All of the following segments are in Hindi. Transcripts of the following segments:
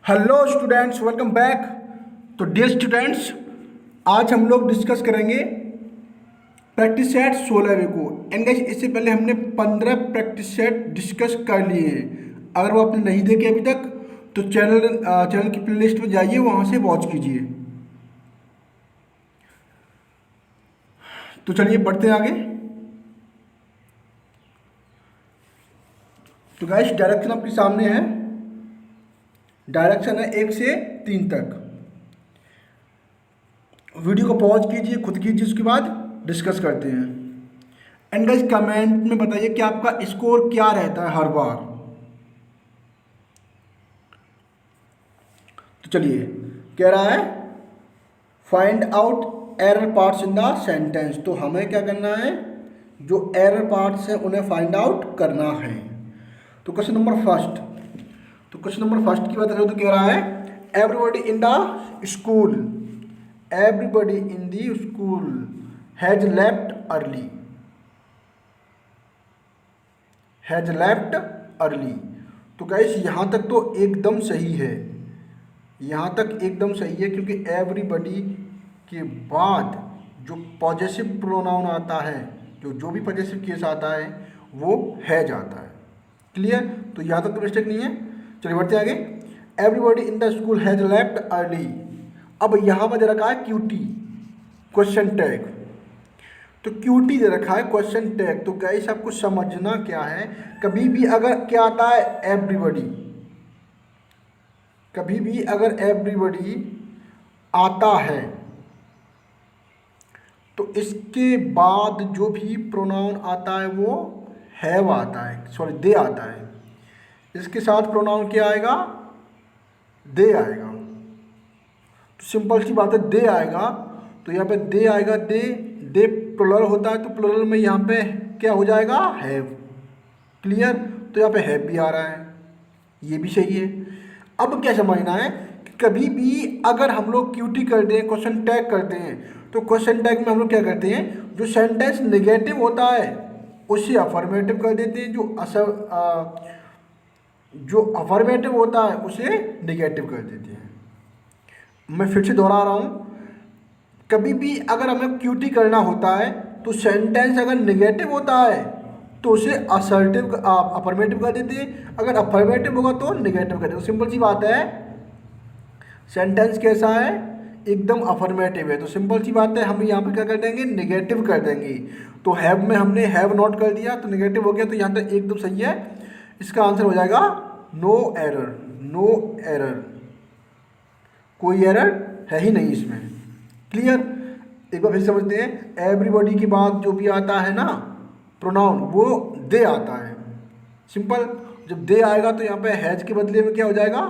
Hello students, welcome back. तो डियर स्टूडेंट्स, आज हम लोग डिस्कस करेंगे प्रैक्टिस सेट 16वें को। एंड गाइस, इससे पहले हमने 15 प्रैक्टिस सेट डिस्कस कर लिए हैं। अगर वो आपने नहीं देखे अभी तक तो चैनल की प्लेलिस्ट में जाइए, वहाँ से वॉच कीजिए। तो चलिए बढ़ते हैं आगे। तो गाइस, डायरेक्शन आपके सामने है। डायरेक्शन है 1 से 3 तक। वीडियो को पॉज कीजिए, खुद कीजिए, उसके बाद डिस्कस करते हैं। एंड गाइस, कमेंट में बताइए कि आपका स्कोर क्या रहता है हर बार। तो चलिए, कह रहा है find out error parts in the sentence. तो हमें क्या करना है, जो एरर पार्ट्स हैं उन्हें फाइंड आउट करना है। तो क्वेश्चन नंबर फर्स्ट की बात करें तो कह रहा है everybody in the school, everybody in the school has left early, has left early. तो गाइस, यहाँ तक तो एकदम सही है, यहाँ तक एकदम सही है, क्योंकि एवरीबॉडी के बाद जो पॉजेसिव प्रोनाउन आता है, जो भी पॉजेसिव केस आता है वो हैज आता है। क्लियर? तो यहाँ तक तो मिस्टेक नहीं है। चलिए बढ़ते आगे। Everybody in the school has left early. अब यहाँ पर दे रखा है क्यूटी, क्वेश्चन टैग। तो क्यूटी दे रखा है क्वेश्चन टैग। तो गाइस, आपको समझना क्या है, कभी भी अगर क्या आता है एवरीबॉडी, कभी भी अगर एवरीबॉडी आता है तो इसके बाद जो भी प्रोनाउन आता है वो हैव आता है, सॉरी दे आता है। इसके साथ प्रोनाउन क्या आएगा? दे आएगा। तो सिंपल सी बात है, दे आएगा। तो यहाँ पे दे आएगा, दे प्लुरल होता है, तो प्लुरल में यहाँ पे क्या हो जाएगा? हैव। क्लियर? तो यहाँ पे हैव भी आ रहा है, ये भी सही है। अब क्या समझना है कि कभी भी अगर हम लोग क्यूटी करते हैं, क्वेश्चन टैग करते हैं, तो क्वेश्चन टैग में हम लोग क्या करते हैं, जो सेंटेंस नेगेटिव होता है उसे अफर्मेटिव कर देते हैं, जो अफर्मेटिव होता है उसे नेगेटिव कर देते हैं। मैं फिर से दोहरा रहा हूँ, कभी भी अगर हमें क्यूटी करना होता है तो सेंटेंस अगर नेगेटिव होता है तो उसे असर्टिव अफर्मेटिव कर देते हैं, अगर अफर्मेटिव होगा तो नेगेटिव कर देते हैं। सिंपल सी बात है। सेंटेंस कैसा है? एकदम अफर्मेटिव है, तो सिंपल सी बात है, हम यहाँ पे क्या कर देंगे? नेगेटिव कर देंगे। तो हैव में हमने हैव नॉट कर दिया तो नेगेटिव हो गया, तो यहाँ तक एकदम सही है। इसका आंसर हो जाएगा नो एरर, नो एरर। कोई एरर है ही नहीं इसमें। क्लियर? एक बार फिर समझते हैं। एवरीबॉडी के बाद जो भी आता है ना प्रोनाउन, वो दे आता है। सिंपल। जब दे आएगा तो यहाँ पे हैज के बदले में क्या हो जाएगा?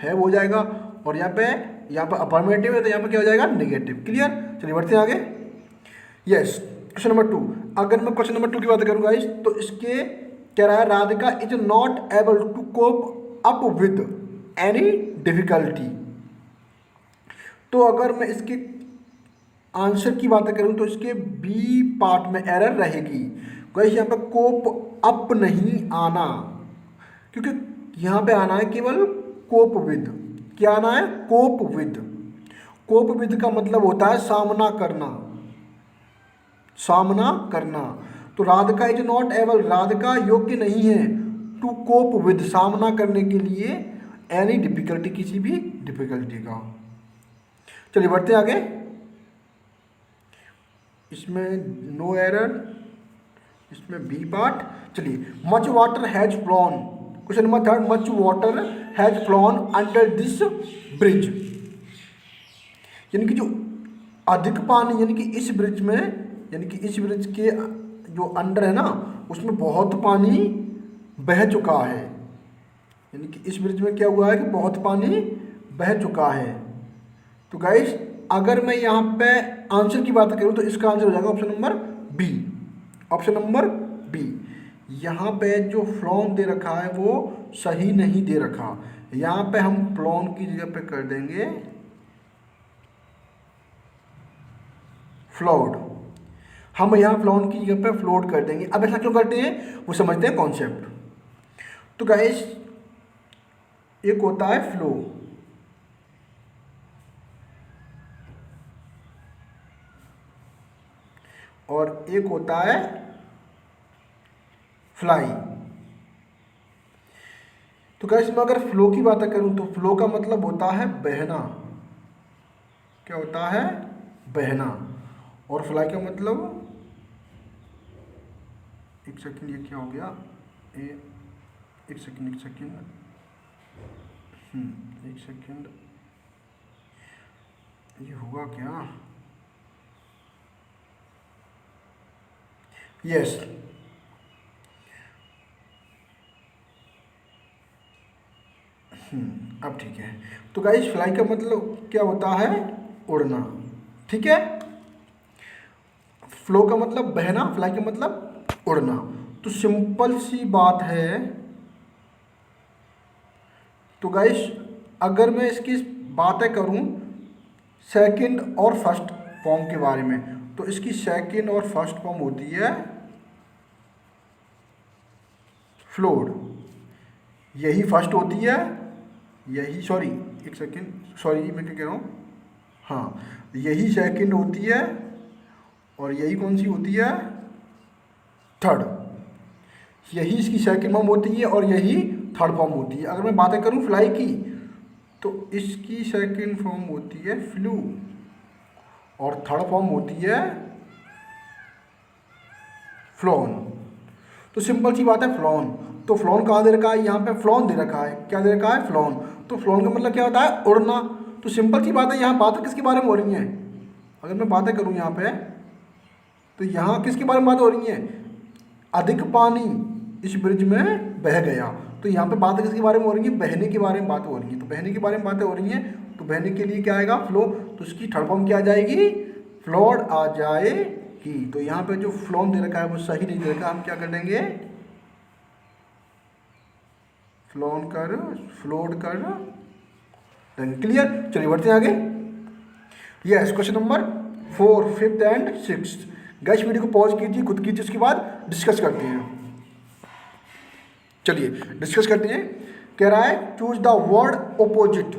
हैव हो जाएगा। और यहाँ पे अफर्मेटिव है तो यहाँ पे क्या हो जाएगा? नेगेटिव। क्लियर? चलिए बढ़ते हैं आगे। Yes, question number 2। अगर मैं क्वेश्चन नंबर 2 की बात करूँगा इस, तो इसके कह रहा है Radhika is not able to cope up with any difficulty. तो अगर मैं इसके आंसर की बात करूं तो इसके बी पार्ट में एरर रहेगी। गाइस, यहाँ पे कोप अप नहीं आना, क्योंकि यहाँ पे आना है केवल कोप विद। क्या आना है? Cope with. कोप विद का मतलब होता है सामना करना, सामना करना। तो Radhika is not able, Radhika योग्य नहीं है, टू कोप विद, सामना करने के लिए, एनी डिफिकल्टी, किसी भी डिफिकल्टी का। चलिए बढ़ते आगे। इसमें नो एरर, इसमें बी पार्ट। चलिए, much water has phloem. Question number 3, much water has phloem under this bridge. यानी कि जो अधिक पानी, यानी कि इस ब्रिज में, यानी कि इस ब्रिज के जो अंडर है ना, उसमें बहुत पानी बह चुका है। यानी कि इस ब्रिज में क्या हुआ है कि बहुत पानी बह चुका है। तो गाइस, अगर मैं यहाँ पे आंसर की बात करूँ तो इसका आंसर हो जाएगा option number B. Option number B. यहाँ पे जो फ्लॉन दे रखा है वो सही नहीं दे रखा। यहाँ पे हम फ्लॉन की जगह पे कर देंगे फ्लोड। हम यहाँ फ्लॉन की जगह पे फ्लोड कर देंगे। अब ऐसा क्यों करते हैं वो समझते हैं कॉन्सेप्ट। तो गाइस, एक होता है फ्लो, एक होता है फ्लाई। तो गाइस मैं अगर फ्लो की बात करूं तो फ्लो का मतलब होता है बहना। क्या होता है? बहना। और फ्लाई का मतलब, एक सेकंड, ये क्या हो गया? एक सेकंड, एक सेकंड, एक सेकंड, ये हुआ क्या? यस, अब ठीक है। तो गाइस फ्लाई का मतलब क्या होता है? उड़ना। ठीक है, फ्लो का मतलब बहना, फ्लाई का मतलब उड़ना। तो सिंपल सी बात है। तो गाइस अगर मैं इसकी बातें करूं सेकंड और फर्स्ट फॉर्म के बारे में, तो इसकी सेकंड और फर्स्ट फॉर्म होती है फ्लोड। यही फर्स्ट होती है, यही, सॉरी एक सेकंड, सॉरी मैं क्या कह रहा हूँ, हाँ, यही सेकंड होती है और यही कौन सी होती है? थर्ड। यही इसकी सेकंड फॉर्म होती है और यही थर्ड फॉर्म होती है। अगर मैं बातें करूं फ्लाई की, तो इसकी सेकंड फॉर्म होती है फ्लू और थर्ड फॉर्म होती है फ्लॉन। तो सिंपल सी बात है, फ्लॉन। तो फ्लॉन कहाँ दे रखा है? यहाँ पे फ्लॉन दे रखा है। क्या दे रखा है? फ्लॉन। तो फ्लॉन का मतलब क्या होता है? उड़ना। तो सिंपल सी बात है, यहाँ बातें किसके बारे में हो रही हैं? अगर मैं बातें करूँ यहाँ पे, तो यहाँ किसके बारे में बात हो रही है? अधिक पानी इस ब्रिज में बह गया। तो यहाँ पे बातें किसके बारे में हो रही है? बहने के बारे में बात हो रही है। तो बहने के बारे में बातें हो रही हैं, तो बहने के लिए क्या आएगा? फ्लो। तो उसकी थर्ड फॉर्म क्या आ जाएगी? फ्लोड आ जाएगी। तो यहाँ पे जो फ्लोन दे रखा है वो सही नहीं दे रखा, हम क्या कर देंगे? फ्लोन कर, फ्लोड कर देंगे। क्लियर? चलिए बढ़ते हैं आगे। Yes, question number 4, 5th and 6th। Gas video को पॉज कीजिए, खुद कीजिए, उसके बाद डिस्कस करते हैं। चलिए डिस्कस करते हैं। कह रहा है choose the word opposite,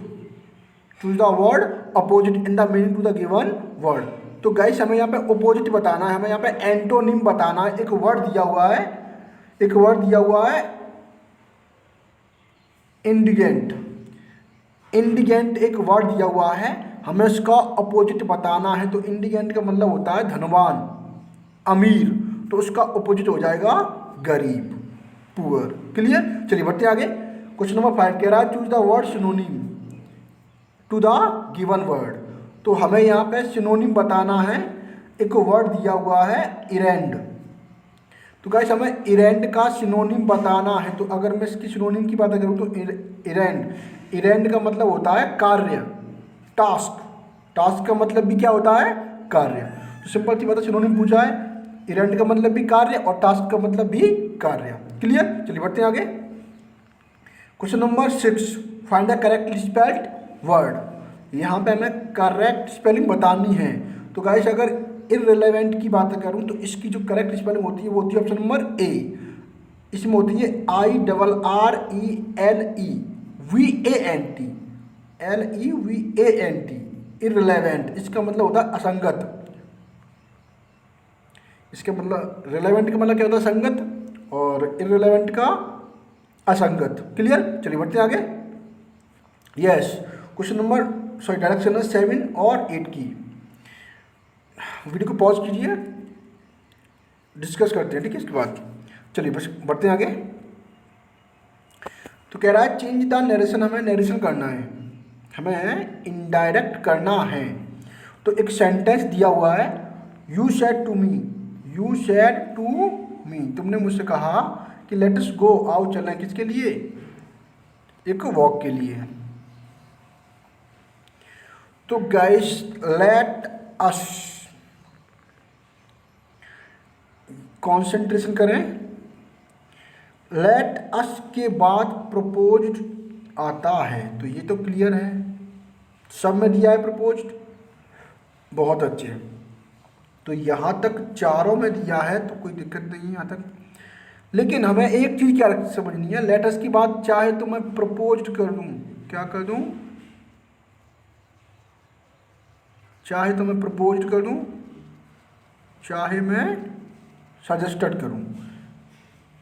choose the word opposite in the meaning to the given word. तो गाइस हमें यहाँ पे अपोजिट बताना है, हमें यहाँ पे एंटोनिम बताना है। एक वर्ड दिया हुआ है, एक वर्ड दिया हुआ है इंडिगेंट। इंडिगेंट एक वर्ड दिया हुआ है, हमें उसका अपोजिट बताना है। तो इंडिगेंट का मतलब होता है धनवान, अमीर। तो उसका अपोजिट हो जाएगा गरीब, पुअर। क्लियर? चलिए बढ़ते आगे। क्वेश्चन नंबर 5 कह रहा है choose the word synonym to the given word. तो हमें यहाँ पे सिनोनिम बताना है। एक वर्ड दिया हुआ है इरेंड। तो गाइस हमें इरेंड का सिनोनिम बताना है। तो अगर मैं इसकी सिनोनिम की बात करूँ तो इरेंड, इरेंड का मतलब होता है कार्य, टास्क। टास्क का मतलब भी क्या होता है? कार्य। तो सिंपल सी बात है, सिनोनिम पूछा है, इरेंड का मतलब भी कार्य और टास्क का मतलब भी कार्य। क्लियर? चलिए बढ़ते हैं आगे। Question number 6 find the correct spelled word. यहाँ पे हमें करेक्ट स्पेलिंग बतानी है। तो गाइस अगर इररिलेवेंट की बात करूँ तो इसकी जो करेक्ट स्पेलिंग होती है वो होती है ऑप्शन नंबर ए। इसमें होती है IRRELEVANT, LEVANT, इररिलेवेंट। इसका मतलब होता है असंगत। इसका मतलब रिलेवेंट का मतलब क्या होता है? संगत, और इररिलेवेंट का असंगत। क्लियर? चलिए बढ़ते हैं आगे। Yes, question number, sorry direction है 7 और 8 की। वीडियो को पॉज कीजिए, डिस्कस करते हैं, ठीक है, इसके बाद। चलिए बस बढ़ते हैं आगे। तो कह रहा है चेंज द नरेशन, हमें नरेशन करना है, हमें इनडायरेक्ट करना है। तो एक सेंटेंस दिया हुआ है, you said to me, you said to me, तुमने मुझसे कहा कि लेट अस गो, आओ चलें, किसके लिए? एक वॉक के लिए। तो गाइस लेट अस, कॉन्सेंट्रेशन करें, लेट अस के बाद प्रपोज्ड आता है। तो ये तो क्लियर है, सब में दिया है प्रपोज्ड, बहुत अच्छे। तो यहाँ तक चारों में दिया है तो कोई दिक्कत नहीं है यहाँ तक। लेकिन हमें एक चीज़ क्या समझनी है, लेट अस की बात चाहे तो मैं प्रपोज्ड कर दूँ, क्या कर दूँ? चाहे तो मैं प्रपोज्ड कर दूँ, चाहे मैं सजेस्टेड करूँ,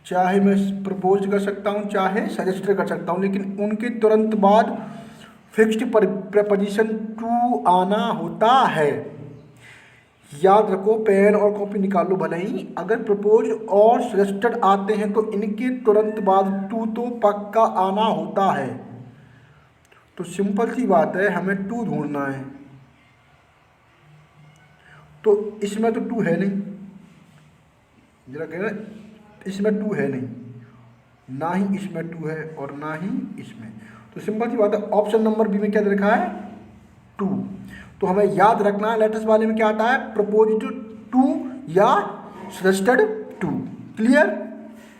चाहे मैं प्रपोज कर सकता हूँ चाहे सजेस्टेड कर सकता हूँ, लेकिन उनके तुरंत बाद फिक्स्ड प्रपोजिशन टू आना होता है। याद रखो, पेन और कॉपी निकाल लो भले ही, अगर प्रपोज और सजेस्टेड आते हैं तो इनके तुरंत बाद टू तो पक्का आना होता है। तो सिंपल सी बात है, हमें टू ढूंढना है। तो इसमें तो टू है नहीं, जरा कहना, इसमें टू है नहीं, ना ही इसमें टू है और ना ही इसमें। तो सिंपल सी बात है, ऑप्शन नंबर बी में क्या दे रखा है, टू। तो हमें याद रखना है लेटेस्ट वाले में क्या आता है, प्रपोज्ड टू या सजेस्टेड टू। क्लियर।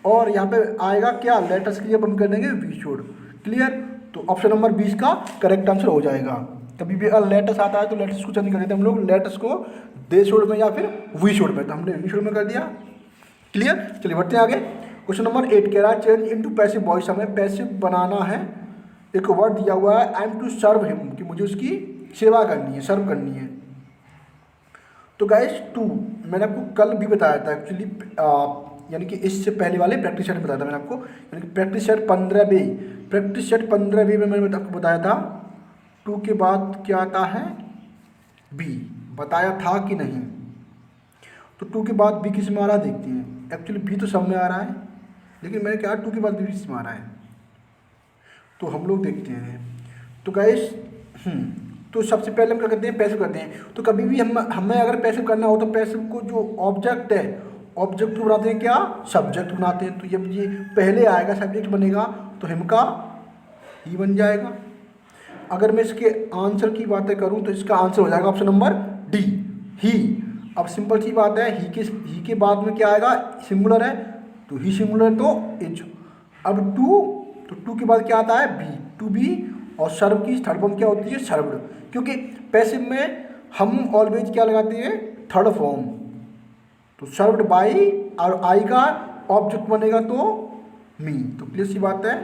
और यहाँ पे आएगा क्या, लेटेस्ट के लिए हम कर देंगे वी शुड। क्लियर। तो ऑप्शन नंबर 20 का करेक्ट आंसर हो जाएगा। कभी भी अगर लेटेस्ट आता है तो लेटेस्ट को चेंज कर देते हैं हम लोग, लेटेस्ट को दे शुड में या फिर वी शुड में, तो हमने वी शुड में कर दिया। क्लियर। चलिए बढ़ते हैं आगे। क्वेश्चन नंबर 8 कह रहा है चेंज इनटू पैसिव वॉइस, हमें पैसिव बनाना है। एक वर्ड दिया हुआ है, I am to serve him, कि मुझे उसकी सेवा करनी है, सर्व करनी है। तो गाइस टू मैंने आपको कल भी बताया था एक्चुअली, यानी कि इससे पहले वाले प्रैक्टिस सेट में बताया था मैंने आपको, यानी कि प्रैक्टिस सेट 15 बी में मैंने आपको बताया था टू के बाद क्या आता है, बी। बताया था कि नहीं। तो टू के बाद बी किस में आ रहा है देखते हैं। एक्चुअली बी तो सब में आ रहा है, लेकिन मैंने कहा टू के बाद बी किस में आ रहा है, तो हम लोग देखते हैं। तो गाइस तो सबसे पहले हम क्या करते हैं, पैसिव करते हैं। तो कभी भी हमें अगर पैसिव करना हो तो पैसिव को जो ऑब्जेक्ट है, ऑब्जेक्ट को बनाते हैं क्या, सब्जेक्ट बनाते हैं। तो जब ये पहले आएगा सब्जेक्ट बनेगा तो हिम का ही बन जाएगा। अगर मैं इसके आंसर की बातें करूं तो इसका आंसर हो जाएगा ऑप्शन नंबर डी, ही। अब सिंपल सी बात है, ही के बाद में क्या आएगा, सिंगुलर है तो ही सिंगुलर तो इज। अब टू, तो टू के बाद क्या आता है, बी, टू बी। और सर्व की थर्ड फॉर्म क्या होती है, सर्व्ड, क्योंकि पैसिव में हम ऑलवेज क्या लगाते हैं, थर्ड फॉर्म। तो सर्व्ड बाई और आई का ऑब्जेक्ट बनेगा तो मी। तो क्लियर सी बात है,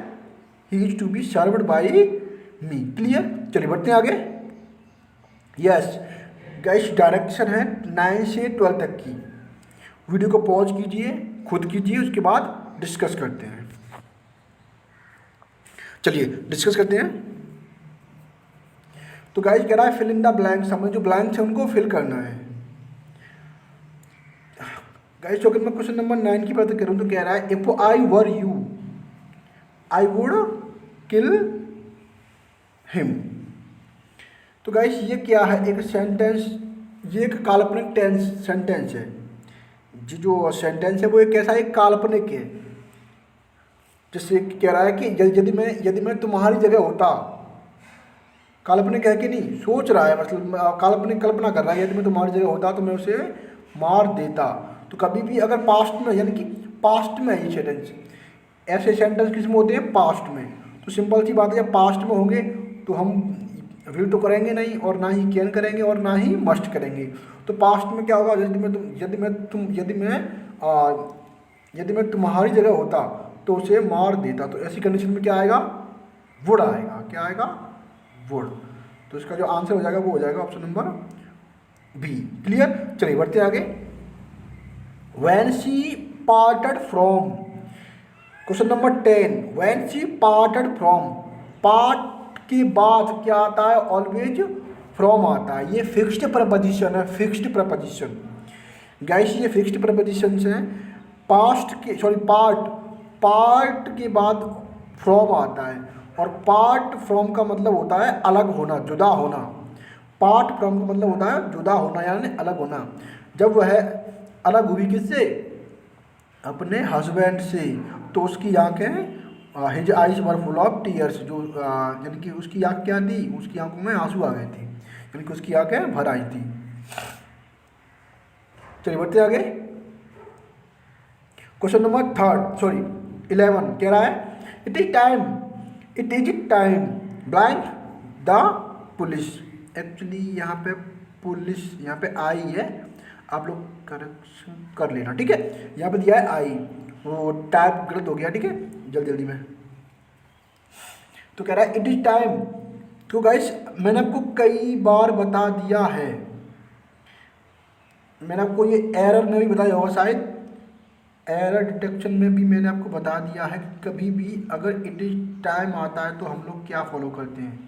he is to be served by me. Clear. चलिए बढ़ते हैं आगे। यस गाइस, डायरेक्शन है 9 से 12 तक की। वीडियो को पॉज कीजिए, खुद कीजिए, उसके बाद डिस्कस करते हैं। चलिए डिस्कस करते हैं। तो गाइस कह रहा है फिल इन द ब्लैंक्स, हमें जो ब्लैंक्स है उनको फिल करना है। गाइस तो अगर मैं क्वेश्चन नंबर 9 की बात करूं तो कह रहा है if I were you I would kill him. तो गाइस ये क्या है, एक सेंटेंस, ये एक काल्पनिक सेंटेंस है। जो सेंटेंस है वो एक कैसा, एक काल्पनिक है। जैसे कह रहा है कि यदि मैं तुम्हारी जगह होता, काल्पनिक है कि नहीं, सोच रहा है, मतलब काल्पनिक कल्पना कर रहा है, यदि मैं तुम्हारी जगह होता तो मैं उसे मार देता। तो कभी भी अगर पास्ट में, यानी कि पास्ट में ये सेंटेंस, ऐसे सेंटेंस किस में होते हैं, पास्ट में। तो सिंपल सी बात है, जब पास्ट में होंगे तो हम विल तो करेंगे नहीं, और ना ही कैन करेंगे, और ना ही मस्ट करेंगे। तो पास्ट में क्या होगा, यदि मैं तुम्हारी जगह होता तो उसे मार देता। तो ऐसी कंडीशन में क्या आएगा, वुड आएगा। क्या आएगा, वुड। तो इसका जो आंसर हो जाएगा वो हो जाएगा ऑप्शन नंबर बी। क्लियर। चलिए बढ़ते आगे। When she parted from, question number 10, when she parted from, part के बाद क्या आता है, ऑलवेज फ्रॉम आता है। ये फिक्स्ड प्रपोजिशन है, फिक्स्ड प्रपोजिशन। गाइस ये फिक्स्ड प्रपोजिशन है। पास्ट के पार्ट के बाद फ्रॉम आता है, और पार्ट फ्रॉम का मतलब होता है अलग होना, जुदा होना। पार्ट फ्रॉम का मतलब होता है जुदा होना, यानी अलग होना। जब वह अलग हुई किससे, अपने हस्बैंड से, तो उसकी आंखें, his eyes were full of tears, जो यानी कि उसकी आंख क्या थी, उसकी आंखों में आंसू आ गए थे, यानी कि उसकी आंखें भर आई थी। चलिए बढ़ते आगे। क्वेश्चन नंबर 11 कह रहा है it is time blank the police. Actually यहाँ पे पुलिस, यहाँ पे आई है, आप लोग करेक्शन कर लेना, ठीक है। यहाँ पे दिया है आई, वो टाइप गलत हो गया, ठीक है, जल्दी में। तो कह रहा है इट इज टाइम। तो गाइस मैंने आपको कई बार बता दिया है, मैंने आपको ये एरर में भी बताया होगा शायद, एरर डिटेक्शन में भी मैंने आपको बता दिया है कि कभी भी अगर इट इज टाइम आता है तो हम लोग क्या फॉलो करते हैं,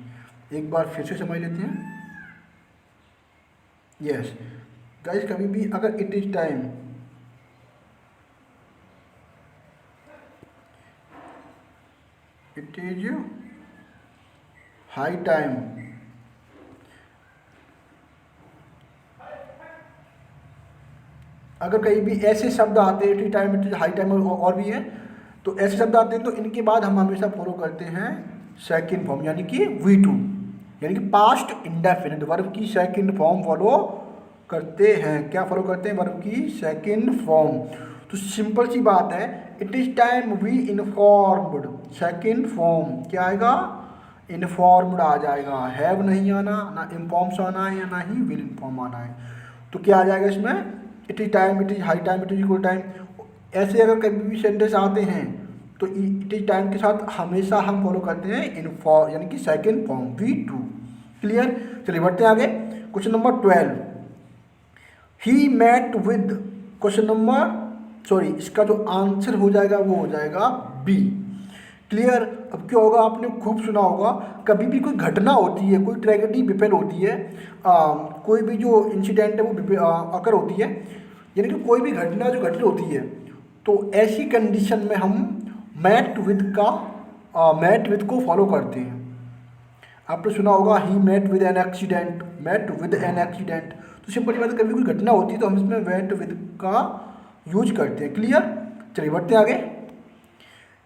एक बार फिर से समझ लेते हैं। यस गाइस, कभी भी अगर it is time, it is high time, अगर कहीं भी ऐसे शब्द आते हैं, it is time, it is high time और भी हैं, तो ऐसे शब्द आते हैं तो इनके बाद हम हमेशा फॉलो करते हैं सेकंड फॉर्म, यानी कि V2, यानी कि पास्ट इंडेफिनिट वर्ब की सेकंड फॉर्म फॉलो करते हैं। क्या फॉलो करते हैं? वर्ब की सेकंड फॉर्म। तो सिंपल सी बात है, it is time we informed, second form क्या आएगा? इन्फॉर्म्ड आ जाएगा। हैव नहीं आना, ना इन्फॉर्म्स आना है, या ना ही विल इन्फॉर्म आना है। तो क्या आ जाएगा इसमें? It is time, it is high time, it is equal time. ऐसे अगर कभी भी सेंटेंस आते हैं तो इट इज टाइम के साथ हमेशा हम फॉलो करते हैं इन्फॉर्म, यानी कि सेकंड फॉर्म V2। क्लियर? चलिए बढ़ते हैं आगे। Question number 12, he met with, question number sorry इसका जो आंसर हो जाएगा वो हो जाएगा बी। क्लियर? अब क्या होगा, आपने खूब सुना होगा, कभी भी कोई घटना होती है, कोई ट्रेजेडी बिपेल होती है, कोई भी जो इंसिडेंट है वो अकर होती है, यानी कि कोई भी घटना जो घटित होती है, तो ऐसी कंडीशन में हम मैट विद को फॉलो करते हैं। आपने सुना होगा he met with an accident, met with an accident. तो सिंपल बात है, कभी कोई घटना होती है तो हम इसमें मेट विद का यूज करते हैं। क्लियर? चलिए बढ़ते हैं आगे।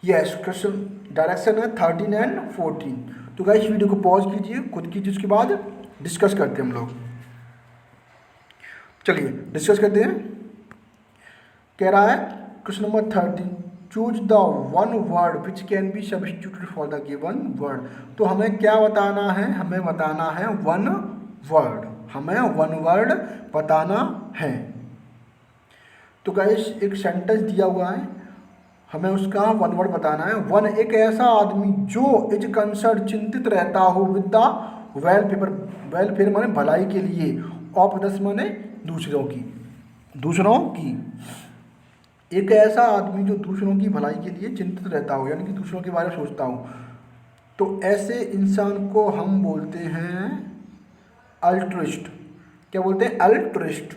यस, क्वेश्चन डायरेक्शन है 13 एंड 14। तो गाइस वीडियो को पॉज कीजिए, खुद कीजिए, उसके बाद डिस्कस करते हैं हम लोग। चलिए डिस्कस करते हैं। कह रहा है question number 13, choose the one word which can be substituted for the given word. तो हमें क्या बताना है? हमें बताना है वन वर्ड, हमें वन वर्ड बताना है। तो गाइस एक सेंटेंस दिया हुआ है, हमें उसका वन वर्ड बताना है। वन, एक ऐसा आदमी जो इज कंसर्न, चिंतित रहता हो, विद द वेलफेयर, वेलफेयर माने भलाई के लिए, ऑफ अदर्स माने दूसरों की, दूसरों की। एक ऐसा आदमी जो दूसरों की भलाई के लिए चिंतित रहता हो, यानी कि दूसरों के बारे में सोचता हो, तो ऐसे इंसान को हम बोलते हैं अल्ट्रुइस्ट। क्या बोलते हैं? अल्ट्रुइस्ट,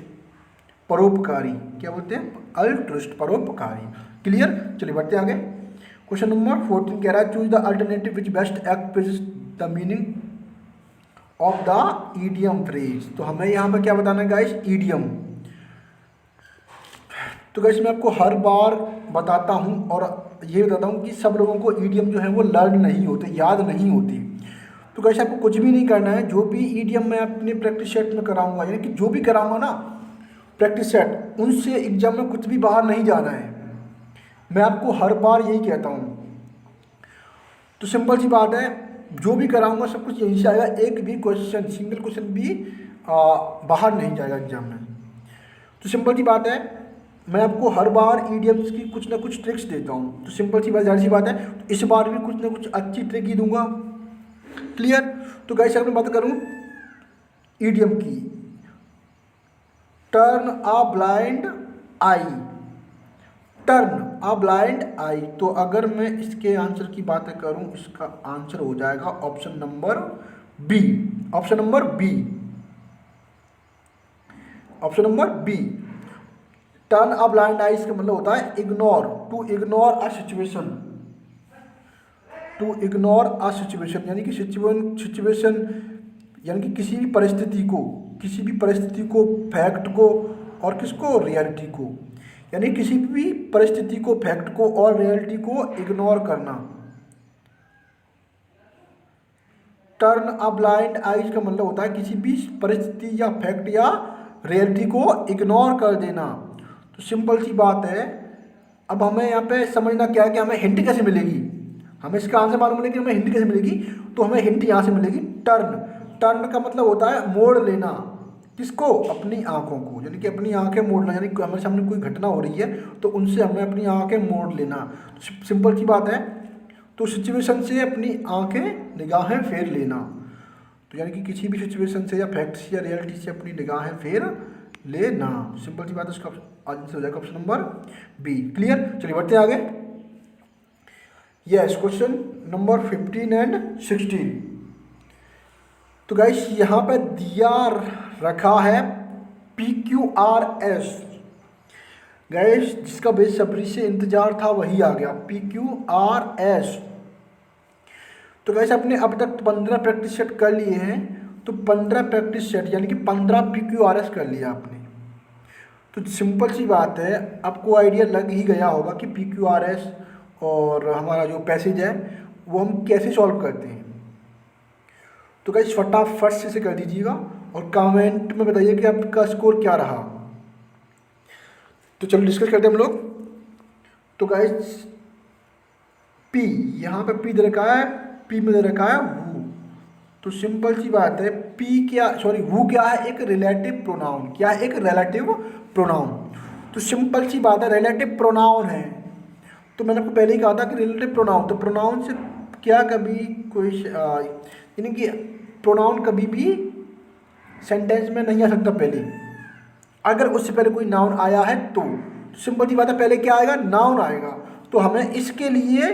परोपकारी। क्या बोलते हैं? अल्ट्रुइस्ट, परोपकारी। क्लियर? चलिए बढ़ते आगे। क्वेश्चन नंबर 14 कह रहा है choose the alternative which best express the meaning of the idiom phrase. तो हमें यहाँ पर क्या बताना है गाइस? ईडियम। तो गाइस मैं आपको हर बार बताता हूँ और ये बताता हूँ कि सब लोगों को ईडियम जो है वो लर्न नहीं होते, याद नहीं होती। तो गाइस आपको कुछ भी नहीं करना है, जो भी ईडियम मैं अपने प्रैक्टिस सेट में कराऊंगा, यानी कि जो भी कराऊंगा ना प्रैक्टिस सेट, उनसे एग्जाम में कुछ भी बाहर नहीं जाना है। मैं आपको हर बार यही कहता हूँ। तो सिंपल सी बात है, जो भी कराऊंगा सब कुछ यहीं से आएगा, एक भी क्वेश्चन, सिंगल क्वेश्चन भी बाहर नहीं जाएगा एग्जाम में। तो सिंपल सी बात है, मैं आपको हर बार ईडियम्स की कुछ ना कुछ ट्रिक्स देता हूँ। तो सिंपल सी बात, जाहिर सी बात है, तो इस बार भी कुछ ना कुछ अच्छी ट्रिक ही दूंगा। क्लियर? तो गाइस अगर मैं बात करूँ ईडियम की, turn a blind eye, turn a blind eye. तो अगर मैं इसके आंसर की बात करूं, इसका आंसर हो जाएगा option number B, option number B, option number B. Turn a blind eye इसका मतलब होता है ignore, to ignore a situation, to ignore a situation, यानी कि सिचुएशन यानी कि किसी भी परिस्थिति को, किसी भी परिस्थिति को, फैक्ट को और किसको? रियलिटी को, यानी किसी भी परिस्थिति को, फैक्ट को और रियलिटी को इग्नोर करना। टर्न अ ब्लाइंड आइज का मतलब होता है किसी भी परिस्थिति या फैक्ट या रियलिटी को इग्नोर कर देना। तो सिंपल सी बात है, अब हमें यहाँ पे समझना क्या है कि हमें हिंट कैसे मिलेगी, हमें इसका आंसर मालूम है, लेकिन हमें हिंट कैसे मिलेगी? तो हमें हिंट यहाँ से मिलेगी, टर्न। टर्न का मतलब होता है मोड़ लेना, किसको? अपनी आंखों को, यानी कि अपनी आंखें मोड़ना, यानी कि हमारे सामने कोई घटना हो रही है तो उनसे हमें अपनी आंखें मोड़ लेना। तो सिंपल सी बात है, तो सिचुएशन से अपनी आंखें, निगाहें फेर लेना। तो यानी कि किसी भी सिचुएशन से या फैक्ट से या रियलिटी से अपनी निगाहें फेर लेना। सिंपल सी बात है, इसका आंसर हो जाएगा ऑप्शन नंबर बी। क्लियर? चलिए बढ़ते हैं आगे। Yes, question number 15 and 16। तो गाइस यहाँ पे दिया रखा है PQRS। गाइस जिसका बेसब्री से इंतजार था वही आ गया, PQRS। तो गाइस आपने अब तक 15 प्रैक्टिस सेट कर लिए हैं, तो 15 प्रैक्टिस सेट यानी कि 15 PQRS कर लिया आपने। तो सिंपल सी बात है, आपको आइडिया लग ही गया होगा कि PQRS और हमारा जो पैसेज है वो हम कैसे सॉल्व करते हैं। तो गाइस फटाफट से इसे कर दीजिएगा और कमेंट में बताइए कि आपका स्कोर क्या रहा। तो चलो डिस्कस करते हैं हम लोग। तो गाइस P, यहाँ पे P दे रखा है, P में दे रखा है वू। तो सिंपल सी बात है, P क्या, सॉरी वू क्या है? एक रिलेटिव प्रोनाउन। क्या है? एक रिलेटिव प्रोनाउन। तो सिंपल सी बात है, रिलेटिव प्रोनाउन है। तो मैंने आपको पहले ही कहा था कि रिलेटिव प्रोनाउन, तो प्रोनाउन से क्या कभी कोई यानी कि प्रोनाउन कभी भी सेंटेंस में नहीं आ सकता पहले, अगर उससे पहले कोई नाउन आया है तो। सिंपल सी बात है, पहले क्या आएगा? नाउन आएगा। तो हमें इसके लिए,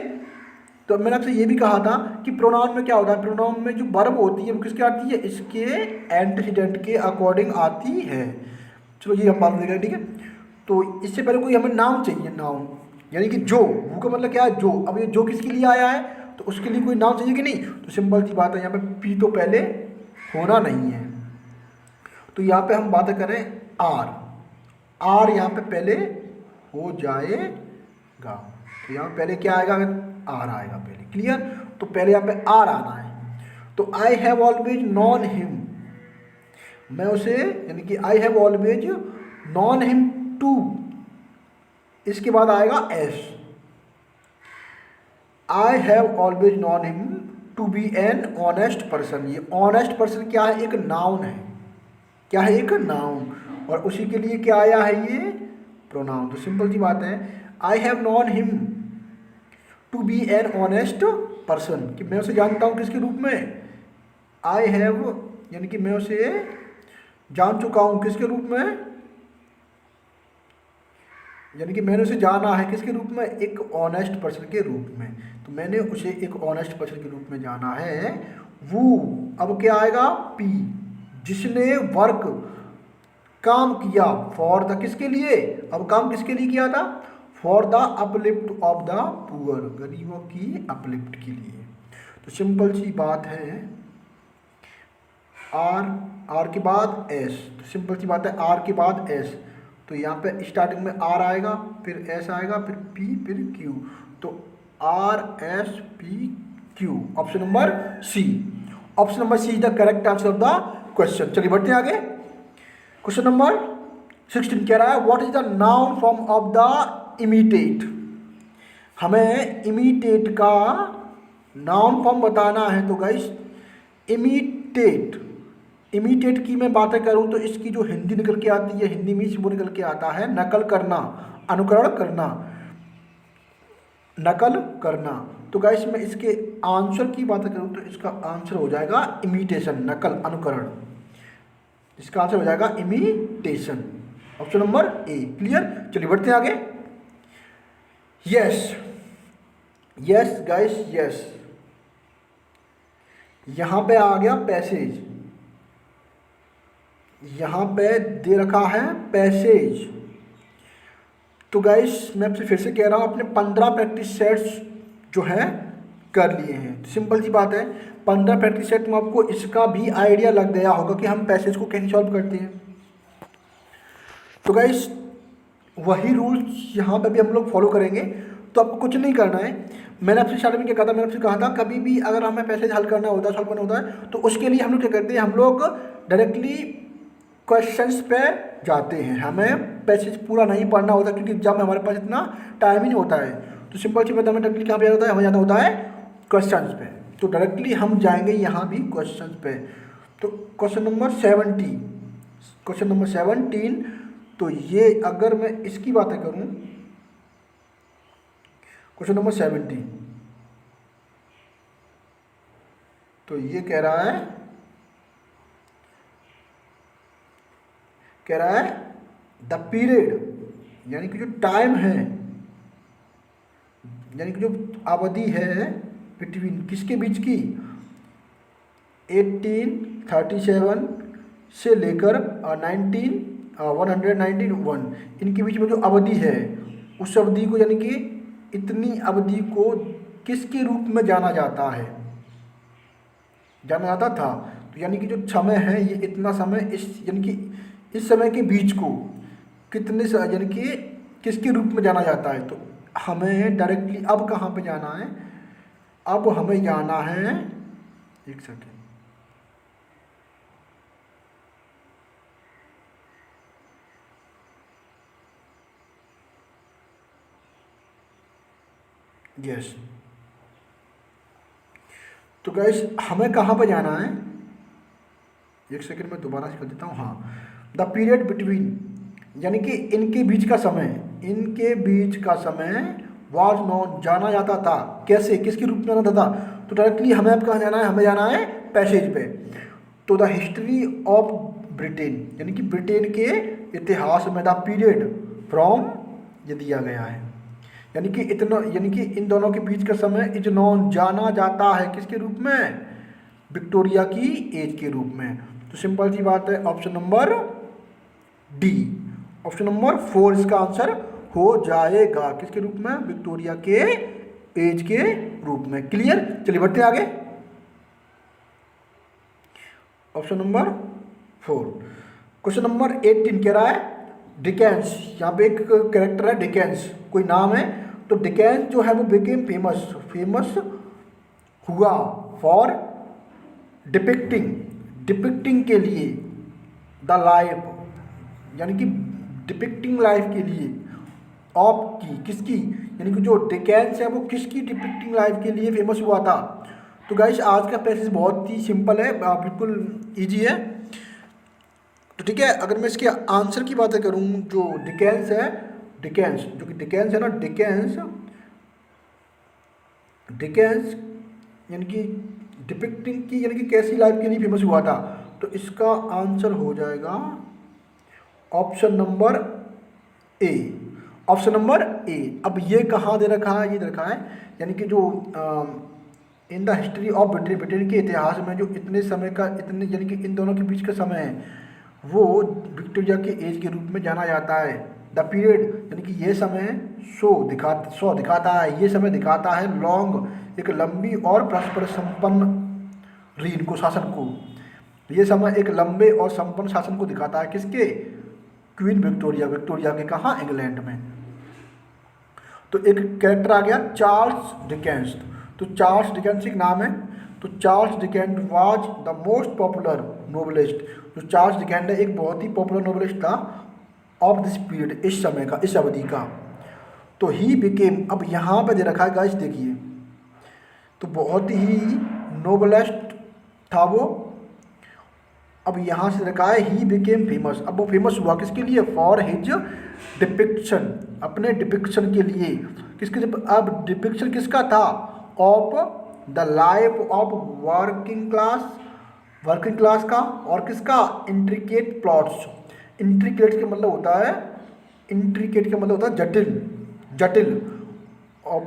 तो मैंने आपसे ये भी कहा था कि प्रोनाउन में क्या होता है, प्रोनाउन में जो वर्ब होती है वो किसके आती है? इसके एंटीसीडेंट के अकॉर्डिंग आती है। चलो ये हम बात देखेंगे, ठीक है। तो इससे पहले कोई हमें नाउन चाहिए, नाउन यानी कि जो, वो का मतलब क्या है? जो। अब ये जो किसके लिए आया है, तो उसके लिए कोई नाउन चाहिए कि नहीं? तो सिंपल सी बात है, यहाँ पे पी तो पहले होना नहीं है। तो यहाँ पे हम बात करें आर, आर यहाँ पे पहले हो जाएगा। तो यहाँ पहले क्या आएगा? आर आएगा पहले। क्लियर? तो पहले यहाँ पे आर आना है। तो I have always known him, मैं उसे, यानी कि I have always known him to, इसके बाद आएगा S. I have always known him to be an honest person. ये ऑनेस्ट पर्सन क्या है? एक नाउन है। क्या है? एक नाउन। और उसी के लिए क्या आया है? ये प्रोनाउन। तो सिंपल सी बात है, I have known him to be an honest person, कि मैं उसे जानता हूँ किसके रूप में? आई हैव, यानी कि मैं उसे जान चुका हूँ किसके रूप में? यानी कि मैंने उसे जाना है किसके रूप में? एक ऑनेस्ट पर्सन के रूप में। तो मैंने उसे एक ऑनेस्ट पर्सन के रूप में जाना है। वो, अब क्या आएगा? पी, जिसने वर्क, काम किया, फॉर द, किसके लिए? अब काम किसके लिए किया था? For the uplift of the poor, गरीबों की अपलिफ्ट के लिए। तो सिंपल सी बात है, आर, आर के बाद एस। तो सिंपल सी बात है, आर के बाद एस। तो यहाँ पे स्टार्टिंग में आर आएगा, फिर एस आएगा, फिर पी, फिर क्यू। तो R S P Q, option number C. Option number C is the correct answer of the question. चलिए बढ़ते हैं आगे। क्वेश्चन नंबर 16 कह रहा है, what is the noun form of the imitate. हमें इमिटेट का नाउन फॉर्म बताना है। तो गाइस इमिटेट, इमिटेट की मैं बातें करूं तो इसकी जो हिंदी निकल के आती है, हिंदी में वो निकल के आता है नकल करना, अनुकरण करना, नकल करना। तो गाइस मैं इसके आंसर की बात करूं तो इसका आंसर हो जाएगा इमिटेशन, नकल, अनुकरण। इसका आंसर हो जाएगा imitation, option number A. Clear? चलिए बढ़ते हैं आगे। यस, यस गाइस, यस, यहां पे आ गया पैसेज, यहां पे दे रखा है पैसेज। तो गाइस मैं आपसे फिर से कह रहा हूं, अपने 15 प्रैक्टिस सेट्स जो है कर लिए हैं। तो सिंपल सी बात है, 15 प्रैक्टिस सेट में आपको इसका भी आइडिया लग गया होगा कि हम पैसेज को कैसे सॉल्व करते हैं। तो गाइस वही रूल्स यहाँ पे भी हम लोग फॉलो करेंगे। तो आपको कुछ नहीं करना है। मैंने आपसे स्टार्टिंग में क्या कहा था? मैंने आपसे कहा था कभी भी अगर हमें पैसेज हल करना होता है, सॉल्व करना होता है, तो उसके लिए हम लोग क्या करते हैं? हम लोग डायरेक्टली क्वेश्चंस पे जाते हैं। हमें पैसेज पूरा नहीं पढ़ना होता, क्योंकि एग्जाम में हमारे पास इतना टाइम ही नहीं होता है। तो सिंपल सी बात है, हमें डायरेक्टली कहाँ पे जाना होता है? हमें जाना होता है क्वेश्चंस पे। तो डायरेक्टली हम जाएंगे यहाँ भी क्वेश्चंस पे। तो क्वेश्चन नंबर 17, क्वेश्चन नंबर 17। तो ये अगर मैं इसकी बातें करूं, क्वेश्चन नंबर 17, तो ये कह रहा है कह रहा है द पीरियड यानी कि जो टाइम है, यानी कि जो अवधि है बिटवीन किसके बीच की, 1837 से लेकर 191 इनके बीच में जो अवधि है, उस अवधि को यानी कि इतनी अवधि को किसके रूप में जाना जाता है, जाना जाता था। तो यानी कि जो समय है ये इतना समय, इस यानी कि इस समय के बीच को कितने यानी कि किसके रूप में जाना जाता है। तो हमें डायरेक्टली अब कहाँ पे जाना है, अब हमें जाना है, एक सेकेंड, यस। तो गाइस हमें कहाँ पे जाना है, एक सेकेंड में दोबारा से कर देता हूँ। हाँ, द पीरियड बिटवीन यानी कि इनके बीच का समय, इनके बीच का समय वाज नॉन जाना जाता था, कैसे, किसके रूप में जाना जाता था। तो डायरेक्टली हमें अब कहाँ जाना है, हमें जाना है पैसेज पे। तो द हिस्ट्री ऑफ ब्रिटेन यानी कि ब्रिटेन के इतिहास में द पीरियड फ्रॉम ये दिया गया है, यानी कि इतना, यानी कि इन दोनों के बीच का समय इज नॉन जाना जाता है किसके रूप में, विक्टोरिया की एज के रूप में। तो सिंपल सी बात है, option number D, option number 4 इसका आंसर हो जाएगा, किसके रूप में, विक्टोरिया के एज के रूप में। क्लियर, चलिए बढ़ते आगे। ऑप्शन नंबर 4, क्वेश्चन नंबर 18 कह रहा है डिकेंस, यहाँ पे एक कैरेक्टर है डिकेंस, कोई नाम है। तो डिकेंस जो है वो बिकेम फेमस, फेमस हुआ फॉर डिपिक्टिंग के लिए द लाइफ, यानी कि डिपिक्टिंग लाइफ के लिए ऑफ की, किसकी, यानी कि जो डिकेंस है वो किसकी डिपिक्टिंग लाइफ के लिए फेमस हुआ था। तो गाइस आज का पैसेज बहुत ही सिंपल है, बिल्कुल इजी है। तो ठीक है, अगर मैं इसके आंसर की बातें करूं, जो डिकेंस है, डिकेंस जो कि डिकेंस है ना, डिकेंस यानी कि डिपिक्टिंग की, यानी कि कैसी लाइफ के लिए फेमस हुआ था। तो इसका आंसर हो जाएगा option number A, option number A. अब ये कहाँ दे रखा है, ये दे रखा है यानी कि जो in the history of Britain, Britain के इतिहास में जो इतने समय का, इतने यानी कि इन दोनों के बीच का समय है वो विक्टोरिया के एज के रूप में जाना जाता है। द पीरियड यानी कि ये समय शो दिखाता है, ये समय दिखाता है लॉन्ग, एक लंबी और परस्पर संपन्न रीन को, शासन को। ये समय एक लंबे और संपन्न शासन को दिखाता है, किसके, क्वीन विक्टोरिया, विक्टोरिया के कहाँ, इंग्लैंड में। तो एक कैरेक्टर आ गया चार्ल्स डिकेंस। तो चार्ल्स डिकेंस एक नाम है। तो Charles Dickens was the most popular novelist, जो चार्ल्स डिकेंस है एक बहुत ही पॉपुलर नोवेलिस्ट था ऑफ दिस पीरियड, इस समय का, इस अवधि का। तो ही बिकेम, अब यहाँ पे दे रखा है गाइस देखिए, तो बहुत ही नोवेलिस्ट था वो। अब यहाँ से रखा है ही बिकेम फेमस, अब वो फेमस हुआ किसके लिए, फॉर हिज डिपिक्शन, अपने डिपिक्शन के लिए, किसके, अब डिपिक्शन किसका था, of the life of working class का, और किसका, इंट्रिकेट प्लॉट्स। इंट्रिकेट का मतलब होता है, इंट्रिकेट का मतलब होता है जटिल, जटिल, और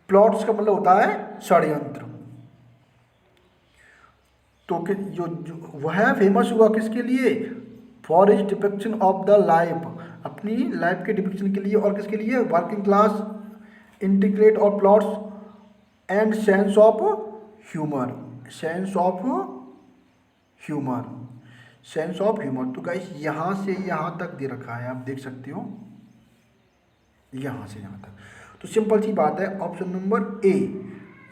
प्लॉट्स का मतलब होता है षड्यंत्र। तो जो वह फेमस हुआ किसके लिए, for his depiction of the life, अपनी लाइफ के डिपिक्शन के लिए, और किसके लिए, वर्किंग क्लास, इंटीग्रेट और plots and sense of humour, sense of humour, sense of humour. तो गाइस यहाँ से यहाँ तक दे रखा है, आप देख सकते हो, यहाँ से यहाँ तक। तो सिंपल सी बात है, ऑप्शन नंबर ए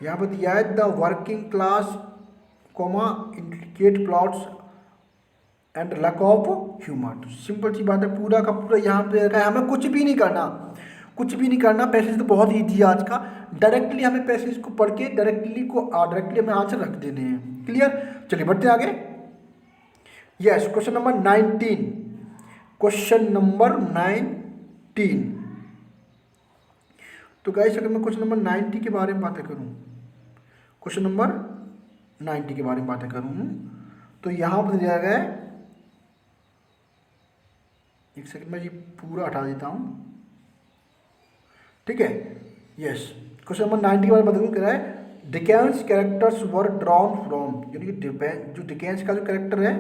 यहाँ पर दिया है the working class comma indicate plots and lack of humour. तो सिंपल सी बात है, पूरा का पूरा यहाँ पे रखा है, हमें कुछ भी नहीं करना, कुछ भी नहीं करना। पैसेज तो बहुत ईजी है आज का, डायरेक्टली हमें पैसेज को पढ़ के डायरेक्टली हमें आंसर रख देने हैं। क्लियर, चलिए बढ़ते आगे। Yes, question number 19, question number 19। तो गाइस अगर मैं क्वेश्चन नंबर 90 के बारे में बातें करूँ, क्वेश्चन नंबर 90 के बारे में बातें करूँ, तो यहाँ पर दिया गया है एक सेकंड में ये पूरा हटा देता हूँ, ठीक है। यस, क्वेश्चन नंबर 90 के बारे में बताऊँ, कह रहा है Dickens characters were drawn from, यानी कि जो डिकेंस का जो कैरेक्टर है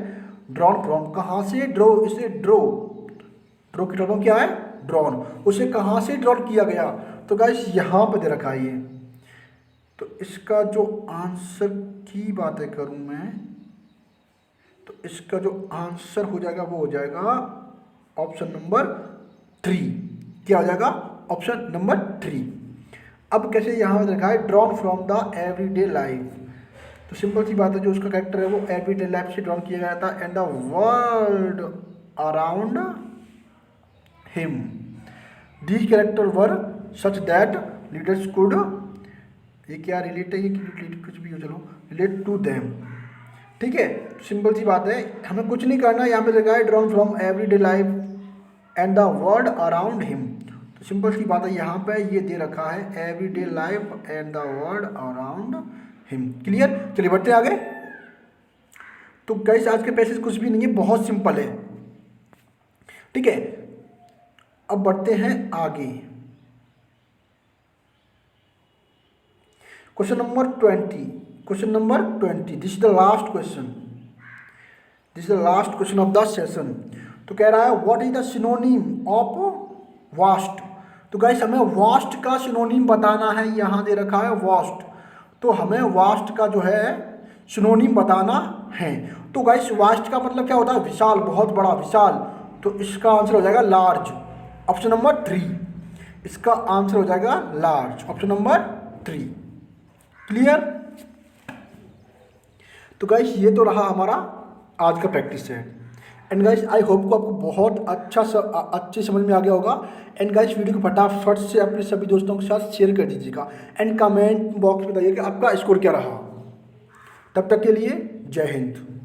ड्रॉन फ्रॉम, कहाँ से ड्रॉ, इसे ड्रॉ की टर्म क्या है ड्रॉन, उसे कहाँ से ड्रॉ किया गया, तो गाइस यहाँ पे दे रखा है ये। तो इसका जो आंसर की बातें करूँ मैं, तो इसका जो आंसर हो जाएगा वो हो जाएगा ऑप्शन नंबर 3। क्या हो जाएगा ऑप्शन नंबर 3। अब कैसे यहाँ पे रखा है drawn from the everyday life, तो सिंपल सी बात है, जो उसका कैरेक्टर है वो एवरीडे लाइफ से ड्रॉन किया गया था, and the world around him, these character were such that leaders could, ये क्या रिलेट है, ये कुछ भी हो, चलो रिलेट टू देम, ठीक है। सिंपल सी बात है, हमें कुछ नहीं करना, यहाँ पे लगा है drawn from everyday life and the world around him, तो सिंपल सी बात है यहाँ पे ये दे रखा है everyday life and the world around him. Clear, चलिए बढ़ते हैं आगे। तो गाइस आज के पैसेज कुछ भी नहीं है, बहुत सिंपल है, ठीक है। अब बढ़ते हैं आगे, question number 20। Question number 20, this is the last question, this is the last question of the session. तो कह रहा है what is the synonym of vast, तो गाइस हमें वास्ट का सिनोनिम बताना है, यहाँ दे रखा है वास्ट, तो हमें वास्ट का जो है सिनोनिम बताना है। तो गाइस वास्ट का मतलब क्या होता है विशाल, बहुत बड़ा, विशाल, तो इसका आंसर हो जाएगा लार्ज, ऑप्शन नंबर 3, इसका आंसर हो जाएगा लार्ज, ऑप्शन नंबर 3। क्लियर, तो गाइस ये तो रहा हमारा आज का practice set, and guys I hope को आपको बहुत अच्छे समझ में आ गया होगा। एंड गाइस वीडियो को फटाफट से अपने सभी दोस्तों के साथ शेयर कर दीजिएगा, एंड कमेंट बॉक्स में बताइए कि आपका स्कोर क्या रहा। तब तक के लिए जय हिंद।